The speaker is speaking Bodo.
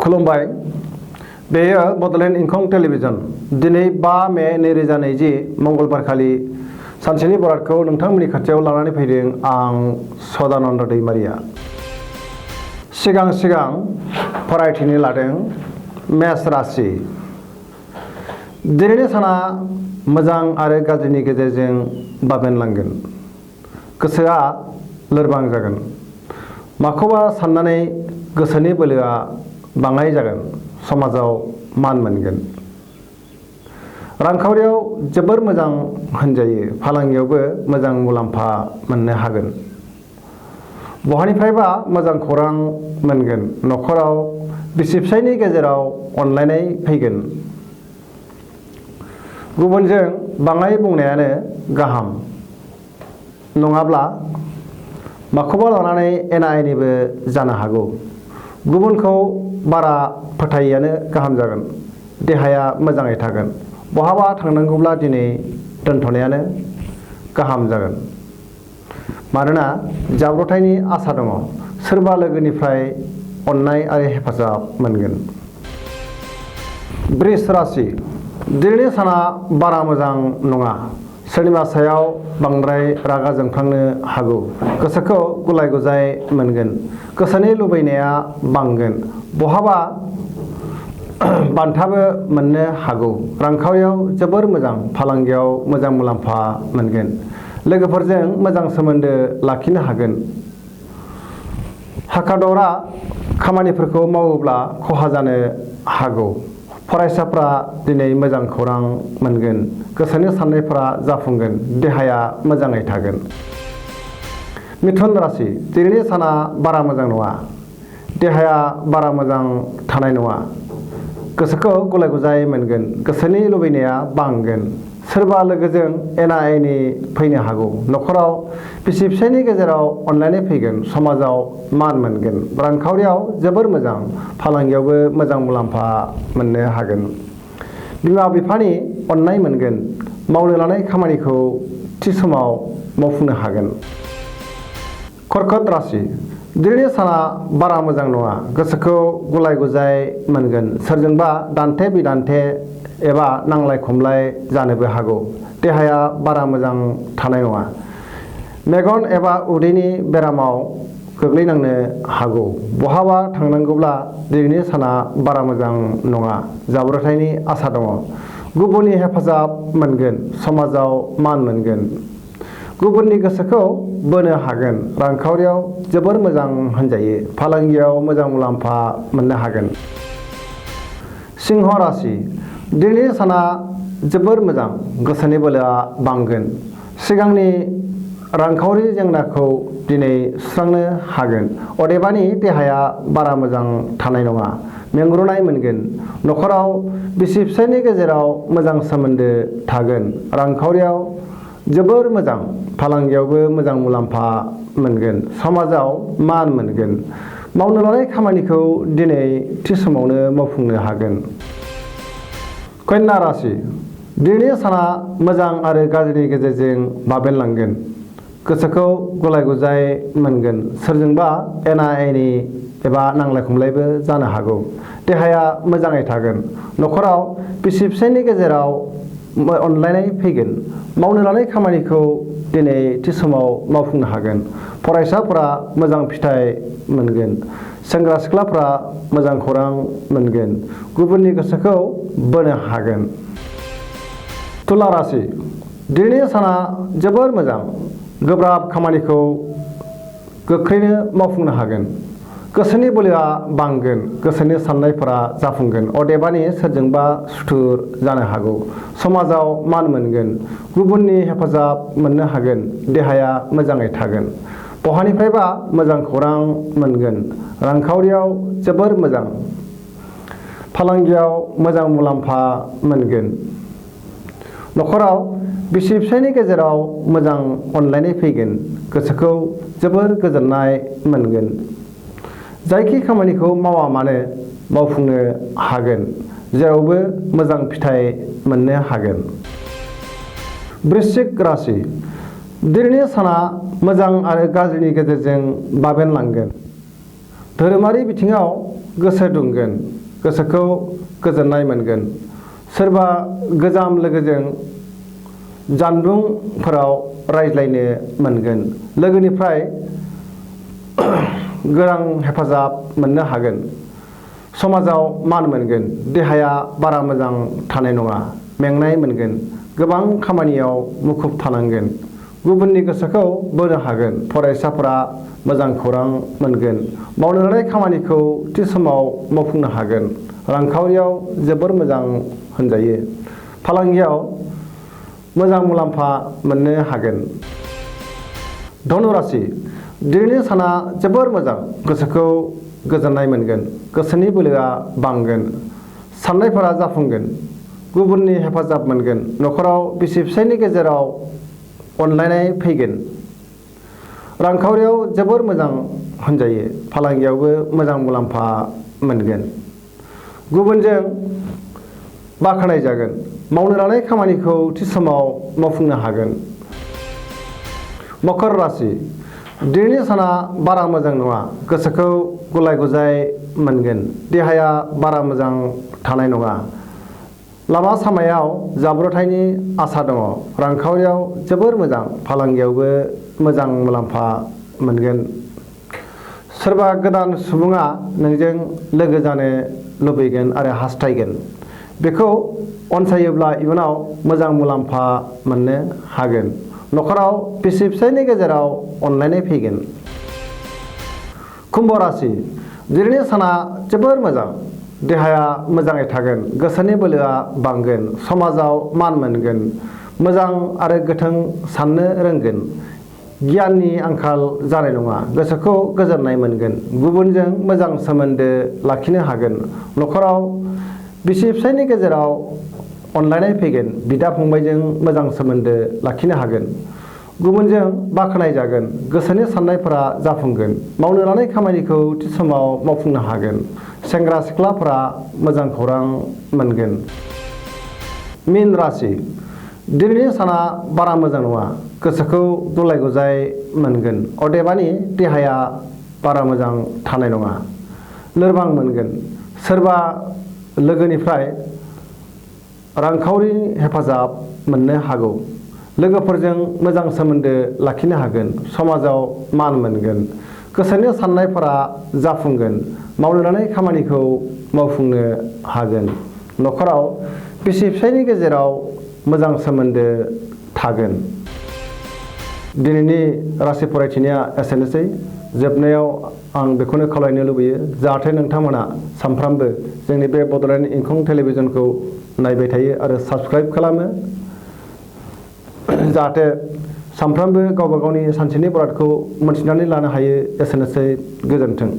खुलुमबाय। बेयो बड'लेण्ड इंखं टेलिभिजन। दिनै 5 मे 2020 मंगलबार खालि सानसेनि बरादखौ नोंथांमोननि खाथियाव लानानै फैदों आं सदानन्द दैमारिया। सिगां फरायथिनो लादों मेष राशि। दिनैनि साना मोजां आरो गाज्रिनि गेजेरजों बाबेनलांगोन। गोसोआ लोरबां जागोन। माखौबा साननानै गोसोनि बोलोआ बाङाय जागोन। समाजाव मान मोनगोन। रांखावरियाव जोबोर मोजां होनजायो। फालांगियावबो मोजां मुलाम्फा मोननो हागोन। बहानिफ्रायबा मोजां खौरां मोनगोन। न'खराव बिसि फिसायनि गेजेराव अनलायनाय फैगोन। गुबुनजों बाङाय बुंनायानो गाहाम। नङाब्ला माखौबा लानानै एना एनिबो जानो हागौ। गुबुनखौ बारा फोथायैयानो गाहाम जागोन। देहाया मोजाङै थागोन। बहाबा थांनांगौब्ला दिनै दोनथ'नायानो गाहाम जागोन। मानोना जाब्रबथायनि आसा दङ। सोरबा लोगोनिफ्राय अननाय आरो हेफाजाब मोनगोन। वृष राशि। दिनैनि साना बारा मोजां नङा। सोरनिबा सायाव बांद्राय रागा जोंफ्लांनो हागौ। गोसोखौ गुलाय गुजाय मोनगोन। गोसोनि लुबैनाया बांगोन। बहाबा बान्थाबो मोननो हागौ। रांखावरियाव जोबोर मोजां। फालांगियाव मोजां मुलाम्फा मोनगोन। लोगोफोरजों मोजां सोमोन्दो लाखिनो हागोन। हाखादरा खामानिफोरखौ मावोब्ला खहा जानो हागौ। फरायसाफ्रा दिनै मोजां खौरां मोनगोन। गोसोनि साननायफोरा जाफुंगोन। देहाया मोजाङै थागोन। मिथुन राशि। दिनैनि साना बारा मोजां नङा। देहाया बारा मोजां थानाय नङा। गोसोखौ गुलाय गुजाय मोनगोन। गोसोनि लुबैनाया बांगोन। सोरबा लोगोजों एना एनि फैनो हागौ। न'खराव बिसि फिसायनि गेजेराव अनलायनाय फैगोन। समाजाव मान मोनगोन। रांखावरियाव जोबोर मोजां। फालांगियावबो मोजां मुलाम्फा मोननो हागोन। बिमा बिफानि अननाय मोनगोन। मावनो लानाय खामानिखौ थि समाव मावफुंनो हागोन। कर्कट राशि। दिनैनि साना बारा मोजां नङा। गोसोखौ गुलाय गुजाय मोनगोन। सोरजोंबा दान्थे बिदान्थे एबा नांलाय खमलाय जानोबो हागौ। देहाया बारा मोजां थानाय नङा। मेगन एबा उदैनि बेरामाव गोग्लैनांनो हागौ। बहाबा थांनांगौब्ला दिनैनि साना बारा मोजां नङा। जाब्रबथायनि आसा दङ। गुबुननि हेफाजाब मोनगोन। समाजाव मान मोनगोन। गुबुननि गोसोखौ बोनो हागोन। रांखावरियाव जोबोर मोजां होनजायो। फालांगियाव मोजां मुलाम्फा मोननो हागोन। सिंह राशि। दिनैनि साना जोबोर मोजां। गोसोनि बोलोआ बांगोन। सिगांनि रांखावरि जेंनाखौ दिनै सुस्रांनो हागोन। अदेबानि देहाया बारा मोजां थानाय नङा। मेंग्रुनाय मोनगोन। न'खराव बिसि फिसायनि गेजेराव मोजां सोमोन्दो थागोन। रांखावरियाव जोबोर मोजां। फालांगियावबो मोजां मुलाम्फा मोनगोन। समाजाव मान मोनगोन। मावनो लानाय खामानिखौ दिनै थि समावनो मावफुंनो हागोन। कन्या राशि। दिनैनि साना मोजां आरो गाज्रिनि गेजेरजों बाबेनलांगोन। गोसोखौ गुलाय गुजाय मोनगोन। सोरजोंबा एना एनि एबा नांलाय खमलायबो जानो हागौ। देहाया मोजाङै थागोन। न'खराव बिसि फिसायनि गेजेराव अनलायनाय फैगोन। मावनो लानाय खामानिखौ दिनै थि समाव मावफुंनो हागोन। फरायसाफोरा मोजां फिथाइ मोनगोन। सेंग्रा सिख्लाफ्रा मोजां खौरां मोनगोन। गुबुननि गोसोखौ बोनो हागोन। तुला राशि। दिनैनि साना जोबोर मोजां। गोब्राब खामानिखौ गोख्रैनो मावफुंनो हागोन। गोसोनि बोलोआ बांगोन। गोसोनि साननायफोरा जाफुंगोन। अदेबानि सोरजोंबा सुथुर जानो हागौ। समाजाव मान मोनगोन। गुबुननि हेफाजाब मोननो हागोन। देहाया मोजाङै थागोन। बहानिफ्रायबा मोजां खौरां मोनगोन। रांखावरियाव जोबोर मोजां। फालांगियाव मोजां मुलाम्फा मोनगोन। न'खराव बिसि फिसायनि गेजेराव मोजां अनलायनाय फैगोन। गोसोखौ जोबोर गोजोननाय मोनगोन। जायखि खामानिखौ मावा मानो मावफुंनो हागोन। जेरावबो मोजां फिथाइ मोननो हागोन। वृश्चिक राशि। दिनैनि साना मोजां आरो गाज्रिनि गेजेरजों बाबेनलांगोन। धोरोमारि बिथिङाव गोसो दुंगोन। गोसोखौ गोजोननाय मोनगोन। सोरबा गोजाम लोगोजों जानबुंफोराव रायज्लायनो मोनगोन। लोगोनिफ्राय गोनां हेफाजाब मोननो हागोन। समाजाव मान मोनगोन। देहाया बारा मोजां थानाय नङा, मेंनाय मोनगोन। गोबां खामानियाव मुखुब थानांगोन। गुबुननि गोसोखौ बोनो हागोन। फरायसाफोरा मोजां खौरां मोनगोन। मावनो लानाय खामानिखौ थि समाव मावफुंनो हागोन। रांखावरियाव जोबोर मोजां होनजायो। फालांगियाव मोजां मुलाम्फा मोननो हागोन। धनु राशि दिनैनि साना जोबोर मोजां। गोसोखौ गोजोननाय मोनगोन। गोसोनि बोलोआ बांगोन। साननायफोरा जाफुंगोन। गुबुननि हेफाजाब मोनगोन। न'खराव बिसि फिसायनि गेजेराव अनलायनाय फैगोन। रांखावरियाव जोबोर मोजां होनजायो। फालांगियावबो मोजां मुलाम्फा मोनगोन। गुबुनजों बाख्नाय जागोन। मावनो लानाय खामानिखौ थि समाव मावफुंनो हागोन। मकर राशि दिनैनि साना बारा मोजां नङा। गोसोखौ गुलाय गुजाय मोनगोन। देहाया बारा मोजां थानाय नङा। लामा सामायाव जाब्रबथायनि आसा दङ। रांखावरियाव जोबोर मोजां। फालांगियावबो मोजां मुलाम्फा मोनगोन। सोरबा गोदान सुबुङा नोंजों लोगो जानो लुबैगोन आरो हास्थायगोन। बेखौ अनसायोब्ला इयुनाव मोजां मुलाम्फा मोननो हागोन। न'खराव बिसि फिसायनि गेजेराव अनलायनाय फैगोन। कुम्भ राशि दिनैनि साना जोबोर मोजां। देहाया मोजाङै थागोन। गोसोनि बोलोआ बांगोन। समाजाव मान मोनगोन। मोजां आरो गोथों साननो रोंगोन। गियाननि आंखाल जानाय नङा। गोसोखौ गोजोननाय मोनगोन। गुबुनजों मोजां सोमोन्दो लाखिनो हागोन। न'खराव बिसि फिसायनि गेजेराव अनलायनाय फैगोन। बिदा फंबायजों मोजां सोमोन्दो लाखिनो हागोन। गुबुनजों बाख्नाय जागोन। गोसोनि साननायफोरा जाफुंगोन। मावनो लानाय खामानिखौ थि समाव मावफुंनो हागोन। सेंग्रा सिख्लाफोरा मोजां खौरां मोनगोन। मीन राशि दिनैनि साना बारा मोजां नङा। गोसोखौ गुलाय गुजाय मोनगोन। अदेबानि देहाया बारा मोजां थानाय नङा। लोरबां मोनगोन। सोरबा लोगोनिफ्राय रांखावरि हेफाजाब मोननो हागौ। लोगोफोरजों मोजां सोमोन्दो लाखिनो हागोन। समाजाव मान मोनगोन। गोसोनि साननायफोरा जाफुंगोन। मावनो लानाय खामानिखौ मावफुंनो हागोन। न'खराव बिसि फिसायनि गेजेराव मोजां सोमोन्दो थागोन। दिनैनि राशि फरायथिनाया एसेनोसै। जोबनायाव आं बेखौनो खावलायनो लुबैयो जाहाथे नोंथांमोना सानफ्रामबो जोंनि बे बड'लेण्ड इंखं टेलिभिजनखौ नायबाय थायो आरो साबस्क्राइब खालामो। जाहाथे सानफ्रामबो गावबा गावनि सानसेनि बरादखौ मोनथिनानै लानो हायो। एसेनोसै। गोजोन्थों।